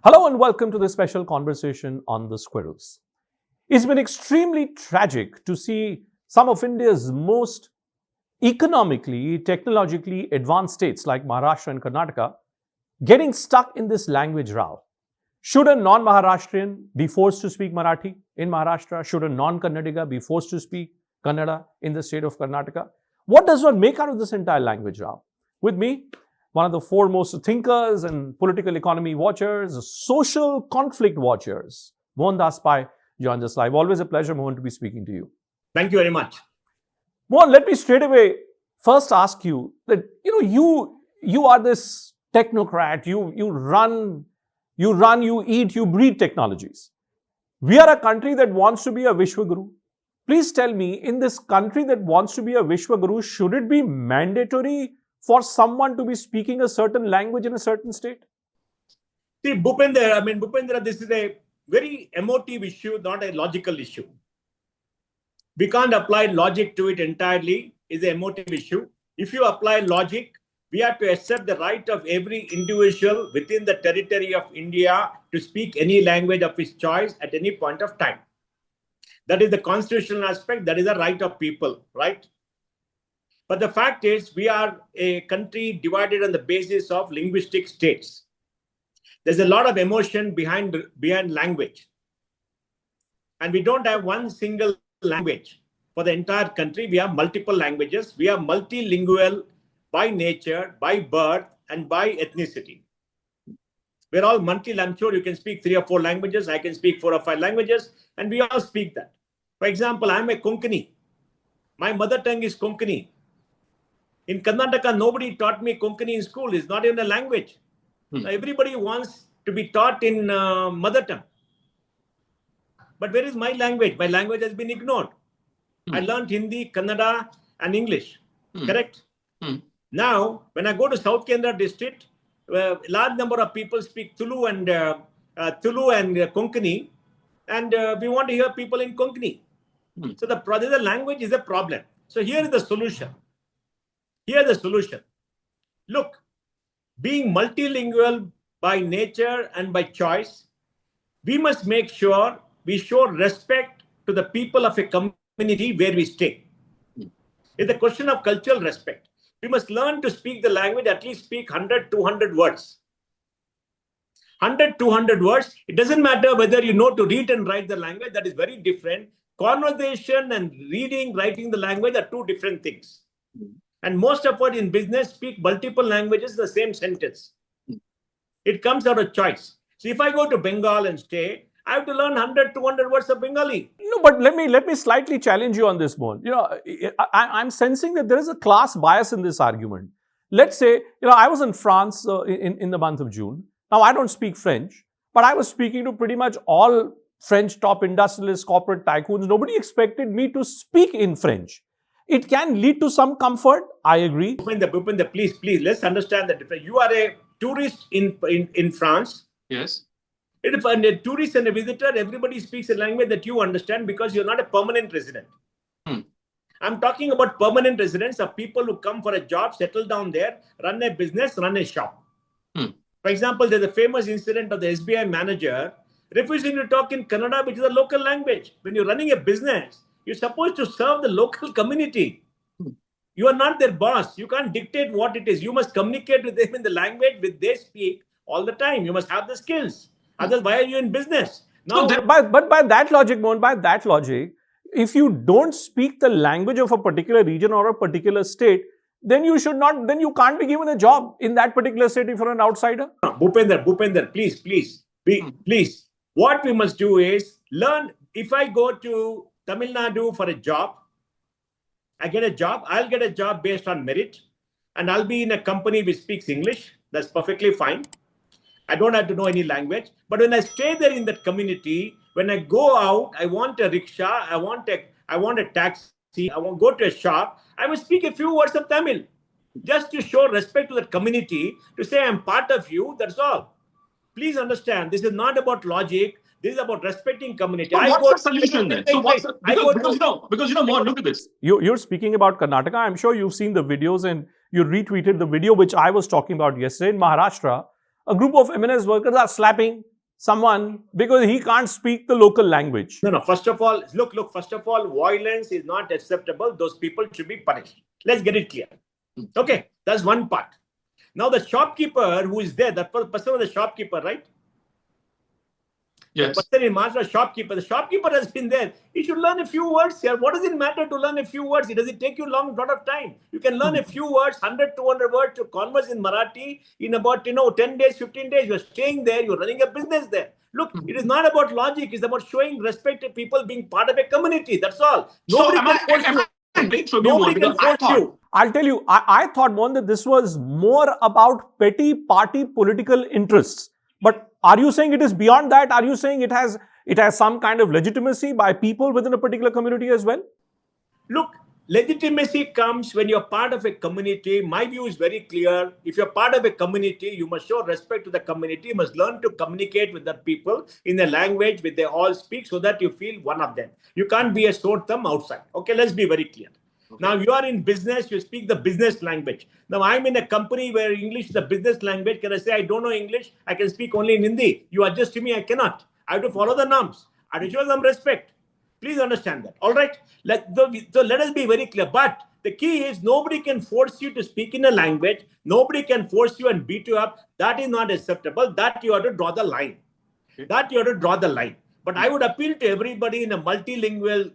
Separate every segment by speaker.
Speaker 1: Hello and welcome to this special conversation on the Squirrels. It's been extremely tragic to see some of India's most economically, technologically advanced states like Maharashtra and Karnataka getting stuck in this language row. Should a non-Maharashtrian be forced to speak Marathi in Maharashtra? Should a non-Kannadiga be forced to speak Kannada in the state of Karnataka? What does one make out of this entire language row? With me, one of the foremost thinkers and political economy watchers, social conflict watchers, Mohandas Pai joins us live. Always a pleasure, Mohan, to be speaking to you.
Speaker 2: Thank you very much.
Speaker 1: Mohan, let me straight away first ask you that you are this technocrat. You run, you eat, you breathe technologies. We are a country that wants to be a Vishwaguru. Please tell me, in this country that wants to be a Vishwaguru, should it be mandatory for someone to be speaking a certain language in a certain state?
Speaker 2: See, Bhupendra, this is a very emotive issue, not a logical issue. We can't apply logic to it entirely. It's an emotive issue. If you apply logic, we have to accept the right of every individual within the territory of India to speak any language of his choice at any point of time. That is the constitutional aspect. That is the right of people, right? But the fact is, we are a country divided on the basis of linguistic states. There's a lot of emotion behind language. And we don't have one single language for the entire country. We have multiple languages. We are multilingual by nature, by birth, and by ethnicity. We're all multilingual. I'm sure you can speak 3 or 4 languages. I can speak 4 or 5 languages. And we all speak that. For example, I'm a Konkani. My mother tongue is Konkani. In Karnataka, nobody taught me Konkani in school. It's not in a language. Everybody wants to be taught in mother tongue. But where is my language? My language has been ignored. I learned Hindi, Kannada, and English. Correct? Now, when I go to South Kendra district, a large number of people speak Tulu and Konkani, and we want to hear people in Konkani. So the language is a problem. So here is the solution. Here's the solution. Look, being multilingual by nature and by choice, we must make sure we show respect to the people of a community where we stay. It's a question of cultural respect. We must learn to speak the language, at least speak 100, 200 words. 100, 200 words. It doesn't matter whether you know to read and write the language. That is very different. Conversation and reading, writing the language are 2 different things. And most of us in business speak multiple languages in the same sentence. It comes out of choice. So if I go to Bengal and stay, I have to learn 100, 200 words of Bengali.
Speaker 1: No, but let me slightly challenge you on this, Mohan. I'm sensing that there is a class bias in this argument. Let's say, I was in France in the month of June. Now, I don't speak French, but I was speaking to pretty much all French top industrialists, corporate tycoons. Nobody expected me to speak in French. It can lead to some comfort. I agree.
Speaker 2: Bhupendra, please, let's understand the difference. You are a tourist in France.
Speaker 3: Yes.
Speaker 2: If a tourist and a visitor, everybody speaks a language that you understand because you're not a permanent resident. I'm talking about permanent residents of people who come for a job, settle down there, run a business, run a shop. For example, there's a famous incident of the SBI manager refusing to talk in Kannada, which is a local language. When you're running a business, you're supposed to serve the local community. You are not their boss. You can't dictate what it is. You must communicate with them in the language which they speak all the time. You must have the skills. Otherwise, why are you in business?
Speaker 1: Now, but by that logic, Mohan, if you don't speak the language of a particular region or a particular state, then you can't be given a job in that particular state if you're an outsider.
Speaker 2: Bhupendra, please. What we must do is learn. If I go to Tamil Nadu for a job, I get a job. I'll get a job based on merit, and I'll be in a company which speaks English. That's perfectly fine. I don't have to know any language. But when I stay there in that community, when I go out, I want a rickshaw, I want a taxi, I want to go to a shop, I will speak a few words of Tamil just to show respect to that community, to say I'm part of you. That's all. Please understand, this is not about logic. This is about respecting community.
Speaker 3: So what's the solution then? So what's because more, look at this.
Speaker 1: You're speaking about Karnataka. I'm sure you've seen the videos and you retweeted the video which I was talking about yesterday in Maharashtra. A group of eminent workers are slapping someone because he can't speak the local language?
Speaker 2: No. First of all, look. First of all, violence is not acceptable. Those people should be punished. Let's get it clear. Okay, that's one part. Now, the shopkeeper who is there, that person was the shopkeeper, right?
Speaker 3: Yes.
Speaker 2: The person in Maharashtra, the shopkeeper has been there. He should learn a few words here. What does it matter to learn a few words? Does it take you a lot of time? You can learn a few words, 100, 200 words to converse in Marathi in about 10 days, 15 days. You're staying there. You're running a business there. Look, it is not about logic. It's about showing respect to people, being part of a community. That's all. Nobody can force you.
Speaker 1: I'll tell you, I thought, Mohan, that this was more about petty party political interests. But are you saying it is beyond that? Are you saying it has some kind of legitimacy by people within a particular community as well?
Speaker 2: Look, legitimacy comes when you're part of a community. My view is very clear. If you're part of a community, you must show respect to the community. You must learn to communicate with the people in a language which they all speak so that you feel one of them. You can't be a sore thumb outside. Okay, let's be very clear. Okay. Now, you are in business, you speak the business language. Now, I'm in a company where English is the business language. Can I say I don't know English? I can speak only in Hindi. You adjust to me, I cannot. I have to follow the norms. I have to show some respect. Please understand that. All right. So let us be very clear. But the key is nobody can force you to speak in a language. Nobody can force you and beat you up. That is not acceptable. That you have to draw the line. But I would appeal to everybody in a multilingual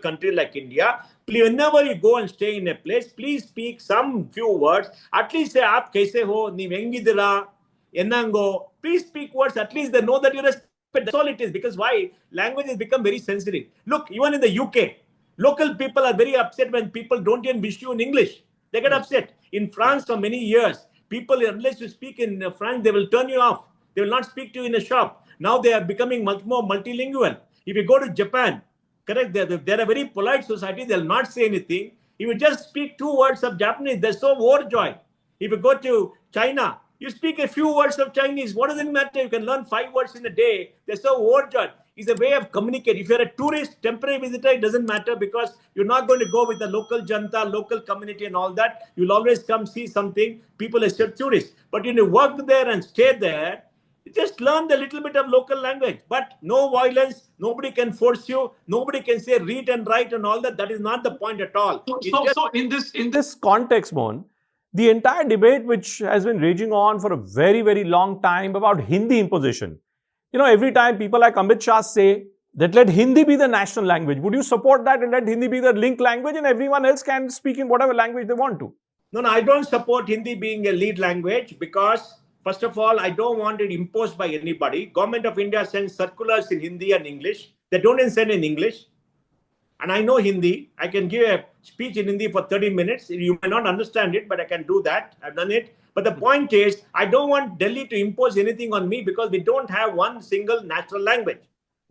Speaker 2: country like India. Whenever you go and stay in a place, please speak some few words. At least say, "Aap kaise ho? Ni vengidira, enango." Please speak words. At least they know that you respect. That's all it is. Because why? Language has become very sensitive. Look, even in the UK, local people are very upset when people don't even wish you in English. They get upset. In France, for many years, people, unless you speak in French, they will turn you off. They will not speak to you in a shop. Now they are becoming much more multilingual. If you go to Japan, correct, they're a very polite society. They'll not say anything. If you just speak 2 words of Japanese, they're so overjoyed. If you go to China, you speak a few words of Chinese. What does it matter? You can learn 5 words in a day. They're so overjoyed. It's a way of communicating. If you're a tourist, temporary visitor, it doesn't matter because you're not going to go with the local janta, local community and all that. You'll always come see something. People accept tourists. But when you work there and stay there, just learn the little bit of local language. But no violence. Nobody can force you. Nobody can say read and write and all that. That is not the point at all.
Speaker 3: So in this
Speaker 1: context, Mohan, the entire debate which has been raging on for a very, very long time about Hindi imposition. Every time people like Amit Shah say that let Hindi be the national language, would you support that and let Hindi be the link language and everyone else can speak in whatever language they want to?
Speaker 2: No, I don't support Hindi being a lead language because, first of all, I don't want it imposed by anybody. Government of India sends circulars in Hindi and English. They don't even send in English. And I know Hindi. I can give a speech in Hindi for 30 minutes. You may not understand it, but I can do that. I've done it. But the point is, I don't want Delhi to impose anything on me because we don't have one single national language.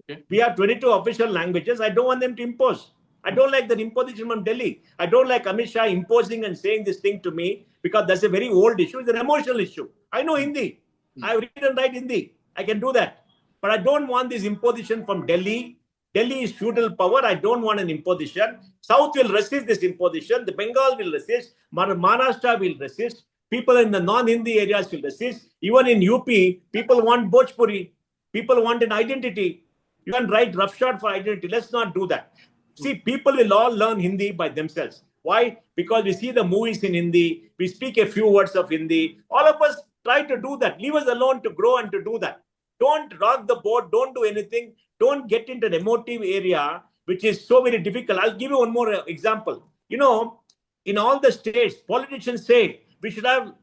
Speaker 2: Okay. We have 22 official languages. I don't want them to impose. I don't like that imposition from Delhi. I don't like Amit Shah imposing and saying this thing to me because that's a very old issue. It's an emotional issue. I know Hindi. I read and write Hindi. I can do that. But I don't want this imposition from Delhi. Delhi is feudal power. I don't want an imposition. South will resist this imposition. The Bengal will resist. Maharashtra will resist. People in the non-Hindi areas will resist. Even in UP, people want Bhojpuri. People want an identity. You can write roughshod for identity. Let's not do that. See, people will all learn Hindi by themselves. Why? Because we see the movies in Hindi. We speak a few words of Hindi. All of us try to do that. Leave us alone to grow and to do that. Don't rock the boat. Don't do anything. Don't get into an emotive area, which is so very difficult. I'll give you one more example. In all the states, politicians say we should have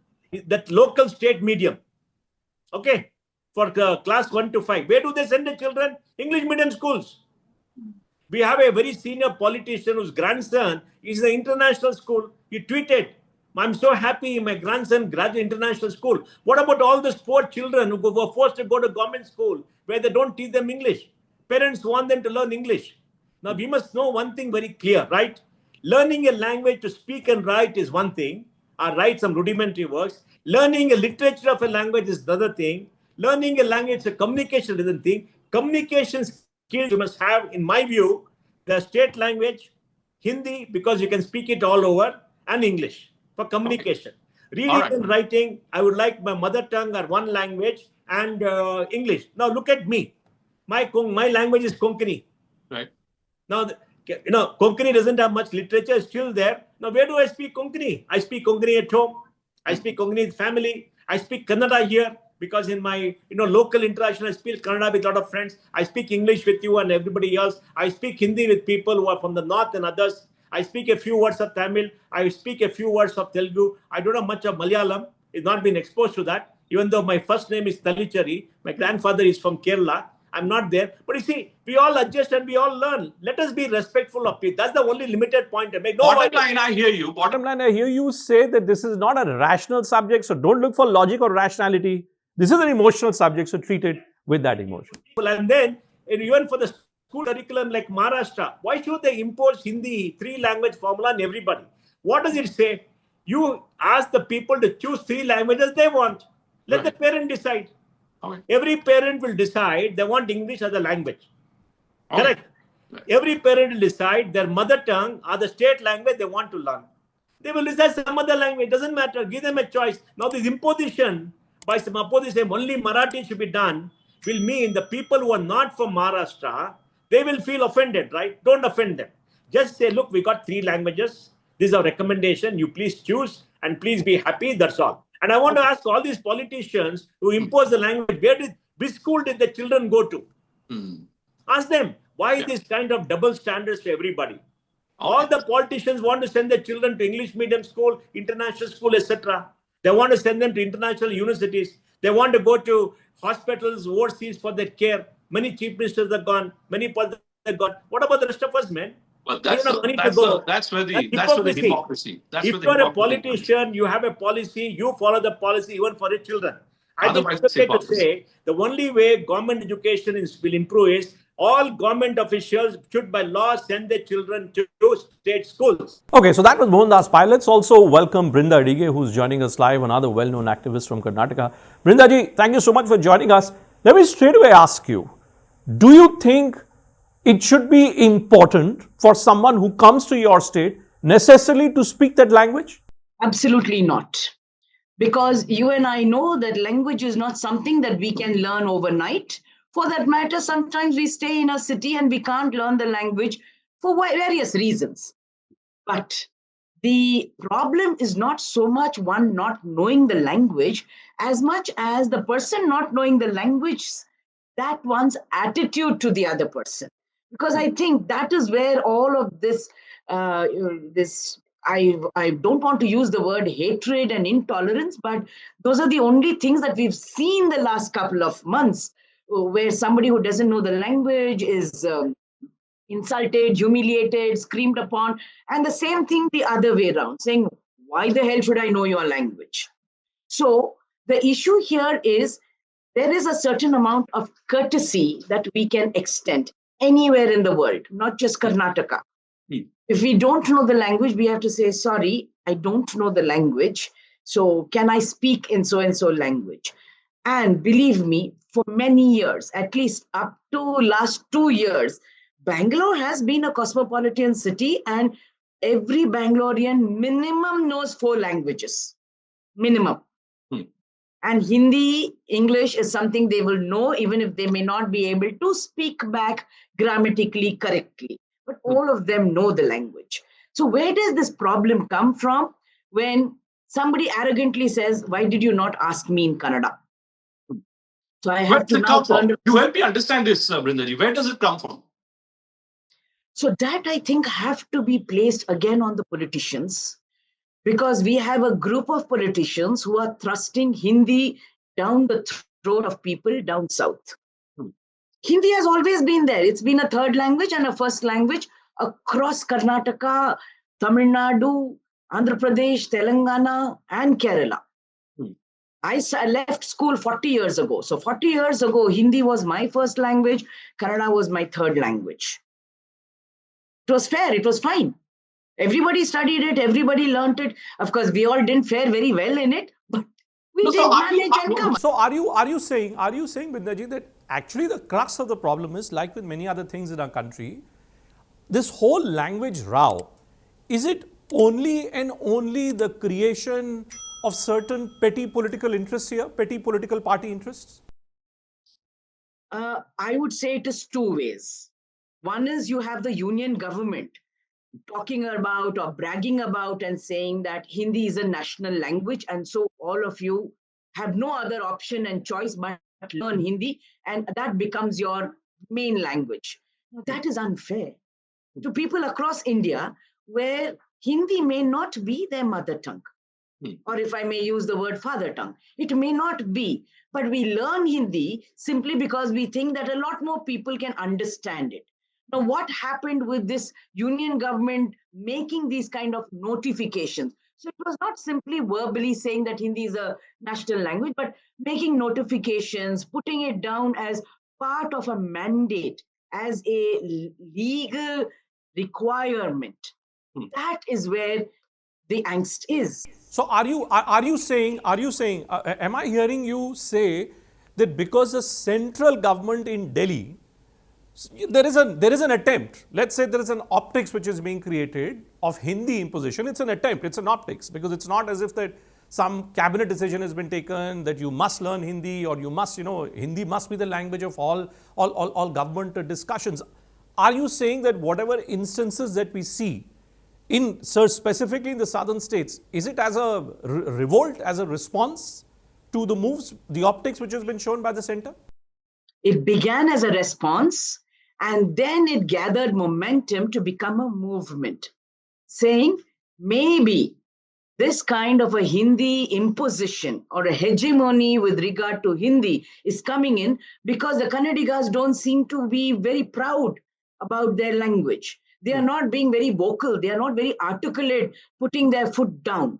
Speaker 2: that local state medium. Okay? For class 1 to 5. Where do they send the children? English medium schools. We have a very senior politician whose grandson is in the international school. He tweeted, "I'm so happy my grandson graduated international school." What about all those poor children who were forced to go to government school where they don't teach them English? Parents want them to learn English. Now, we must know one thing very clear, right? Learning a language to speak and write is one thing, or write some rudimentary works. Learning a literature of a language is another thing. Learning a language, a communication is another thing. Communication skills you must have, in my view, the state language, Hindi, because you can speak it all over, and English for communication. Okay. Reading and writing, I would like my mother tongue or one language and English. Now look at me. My language is Konkani.
Speaker 3: Right.
Speaker 2: Now, Konkani doesn't have much literature still there. Now, where do I speak Konkani? I speak Konkani at home. I speak Konkani with family. I speak Kannada here because in my local interaction, I speak Kannada with a lot of friends. I speak English with you and everybody else. I speak Hindi with people who are from the north and others. I speak a few words of Tamil. I speak a few words of Telugu. I don't know much of Malayalam. I've not been exposed to that. Even though my first name is Talichari, my grandfather is from Kerala. I'm not there. But you see, we all adjust and we all learn. Let us be respectful of it. That's the only limited point I make.
Speaker 3: Bottom line, I hear you.
Speaker 1: Bottom line, I hear you say that this is not a rational subject, so don't look for logic or rationality. This is an emotional subject, so treat it with that emotion.
Speaker 2: And then, even for the school curriculum like Maharashtra, why should they impose Hindi, 3-language formula on everybody? What does it say? You ask the people to choose 3 languages they want. Let the parent decide.
Speaker 3: Okay.
Speaker 2: Every parent will decide they want English as a language.
Speaker 3: Okay.
Speaker 2: Correct? Right. Every parent will decide their mother tongue or the state language they want to learn. They will decide some other language. It doesn't matter. Give them a choice. Now, this imposition by some opposition, only Marathi should be done, will mean the people who are not from Maharashtra, they will feel offended, right? Don't offend them. Just say, look, we got 3 languages. This is our recommendation. You please choose and please be happy. That's all. And I want to ask all these politicians who impose the language, which school did the children go to? Ask them, why this kind of double standards for everybody? All the politicians want to send their children to English medium school, international school, etc. They want to send them to international universities. They want to go to hospitals overseas for their care. Many chief ministers are gone. Many presidents are gone. What about the rest of us, man?
Speaker 3: Well, that's where the hypocrisy.
Speaker 2: If you are a politician, you have a policy, you follow the policy even for your children. I think it's okay to say the only way government education will improve is all government officials should by law send their children to state schools.
Speaker 1: Okay, so that was Mohandas Pai. Let's also welcome Brinda Adige, who's joining us live, another well-known activist from Karnataka. Brinda ji, thank you so much for joining us. Let me straight away ask you, do you think it should be important for someone who comes to your state necessarily to speak that language?
Speaker 4: Absolutely not. Because you and I know that language is not something that we can learn overnight. For that matter, sometimes we stay in a city and we can't learn the language for various reasons. But the problem is not so much one not knowing the language as much as the person not knowing the language, that one's attitude to the other person. Because I think that is where all of this, I don't want to use the word hatred and intolerance, but those are the only things that we've seen the last couple of months, where somebody who doesn't know the language is insulted, humiliated, screamed upon, and the same thing the other way around, saying, why the hell should I know your language? So the issue here is there is a certain amount of courtesy that we can extend anywhere in the world, not just Karnataka. If we don't know the language, we have to say, sorry, I don't know the language. So can I speak in so-and-so language? And believe me, for many years, at least up to last 2 years, Bangalore has been a cosmopolitan city and every Bangalorean minimum knows 4 languages. Minimum. And Hindi, English is something they will know, even if they may not be able to speak back grammatically correctly. But all of them know the language. So where does this problem come from when somebody arrogantly says, why did you not ask me in Kannada? So I have to now turn to...
Speaker 3: You help me understand this, Brindaji. Where does it come from?
Speaker 4: So that, I think, have to be placed again on the politicians. Because we have a group of politicians who are thrusting Hindi down the throat of people down south. Hindi has always been there. It's been a third language and a first language across Karnataka, Tamil Nadu, Andhra Pradesh, Telangana, and Kerala. I left school 40 years ago. So 40 years ago, Hindi was my first language. Kannada was my third language. It was fair. It was fine. Everybody studied it. Everybody learned it. Of course, we all didn't fare very well in it, but we did manage and come.
Speaker 1: So are you saying, Bindaji, that actually the crux of the problem is, like with many other things in our country, this whole language row, is it only and only the creation of certain petty political interests here, petty political party interests?
Speaker 4: I would say it is two ways. One is you have the union government talking about or bragging about and saying that Hindi is a national language, and so all of you have no other option and choice but learn Hindi, and that becomes your main language. Now, that is unfair to people across India where Hindi may not be their mother tongue, or if I may use the word father tongue, it may not be, but we learn Hindi simply because we think that a lot more people can understand it. Now, what happened with this union government making these kind of notifications? So it was not simply verbally saying that Hindi is a national language, but making notifications, putting it down as part of a mandate, as a legal requirement. That is where the angst is.
Speaker 1: So are you saying am I hearing you say that because the central government in Delhi, there is an attempt, let's say there is an optics which is being created of Hindi imposition. It's an attempt, it's an optics, because it's not as if that some cabinet decision has been taken that you must learn Hindi, or you must, Hindi must be the language of all government discussions. Are you saying that whatever instances that we see specifically in the southern states, is it as a revolt, as a response to the moves, the optics which has been shown by the center?
Speaker 4: It began as a response, and then it gathered momentum to become a movement, saying maybe this kind of a Hindi imposition or a hegemony with regard to Hindi is coming in because the Kannadigas don't seem to be very proud about their language. They are not being very vocal. They are not very articulate, putting their foot down.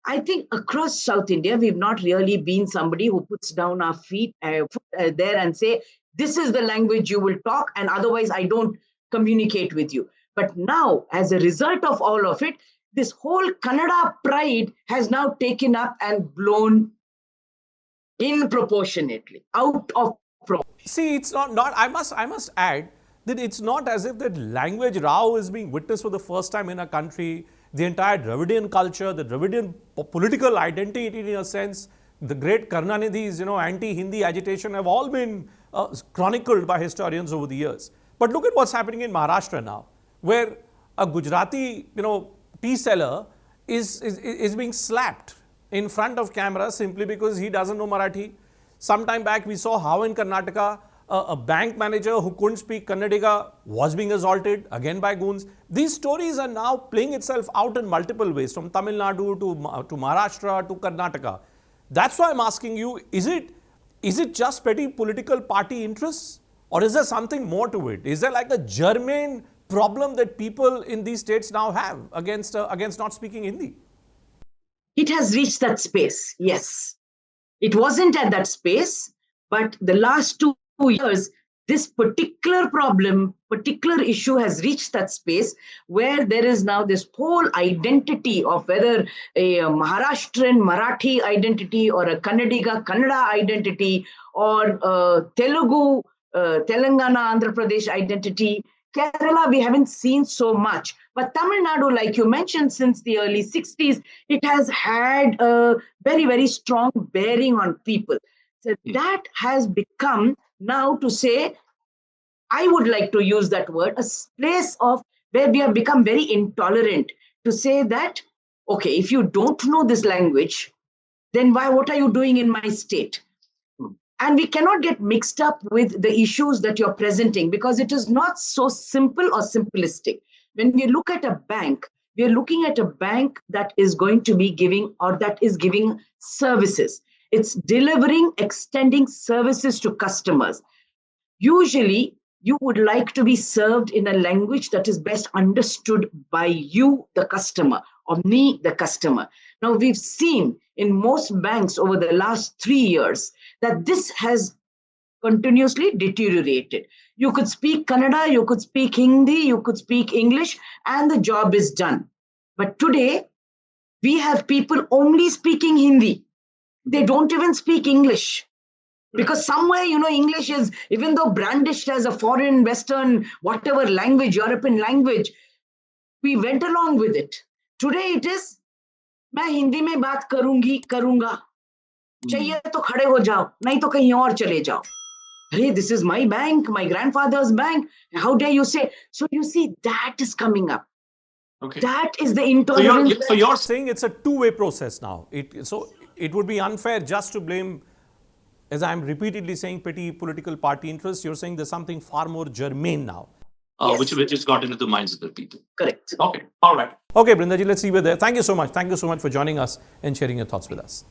Speaker 4: I think across South India, we've not really been somebody who puts down our feet there and say, this is the language you will talk, and otherwise I don't communicate with you. But now, as a result of all of it, this whole Kannada pride has now taken up and blown disproportionately out of proportion.
Speaker 1: See, it's not I must add that it's not as if that language row is being witnessed for the first time in a country. The entire Dravidian culture, the Dravidian political identity in a sense, the great Karunanidhi's, anti-Hindi agitation have all been chronicled by historians over the years. But look at what's happening in Maharashtra now, where a Gujarati, tea seller is being slapped in front of camera simply because he doesn't know Marathi. Sometime back we saw how in Karnataka a bank manager who couldn't speak Kannadiga was being assaulted, again by goons. These stories are now playing itself out in multiple ways, from Tamil Nadu to Maharashtra to Karnataka. That's why I'm asking you, is it just petty political party interests, or is there something more to it? Is there like a germane problem that people in these states now have against not speaking Hindi?
Speaker 4: It has reached that space, yes. It wasn't at that space, but the last 2 years, this particular issue has reached that space where there is now this whole identity of whether a Maharashtrian Marathi identity or a Kannadiga Kannada identity or Telugu, Telangana, Andhra Pradesh identity. Kerala, we haven't seen so much. But Tamil Nadu, like you mentioned, since the early 60s, it has had a very, very strong bearing on people. So that has become now to say, I would like to use that word, a place of where we have become very intolerant to say that, okay, if you don't know this language, then what are you doing in my state? And we cannot get mixed up with the issues that you're presenting because it is not so simple or simplistic. When we look at a bank, we are looking at a bank that is going to be giving or that is giving services. It's delivering, extending services to customers. Usually, you would like to be served in a language that is best understood by you, the customer, or me, the customer. Now, we've seen in most banks over the last 3 years that this has continuously deteriorated. You could speak Kannada, you could speak Hindi, you could speak English, and the job is done. But today, we have people only speaking Hindi. They don't even speak English. Because somewhere, English is, even though brandished as a foreign, Western, whatever language, European language, we went along with it. Today it is, मैं हिंदी में बात करूंगा, चाहिए तो खड़े हो जाओ, नहीं तो कहीं और चले जाओ. Hey, this is my bank, my grandfather's bank. How dare you say? So you see, that is coming up.
Speaker 3: Okay.
Speaker 4: That is the intolerance.
Speaker 3: So you're
Speaker 1: Saying it's a two-way process now. So it would be unfair just to blame, as I'm repeatedly saying, petty political party interests. You're saying there's something far more germane now.
Speaker 4: Yes.
Speaker 3: which has got into the minds of the people.
Speaker 4: Correct.
Speaker 3: Okay. All right.
Speaker 1: Okay, Brindaji, let's leave it there. Thank you so much. Thank you so much for joining us and sharing your thoughts with us.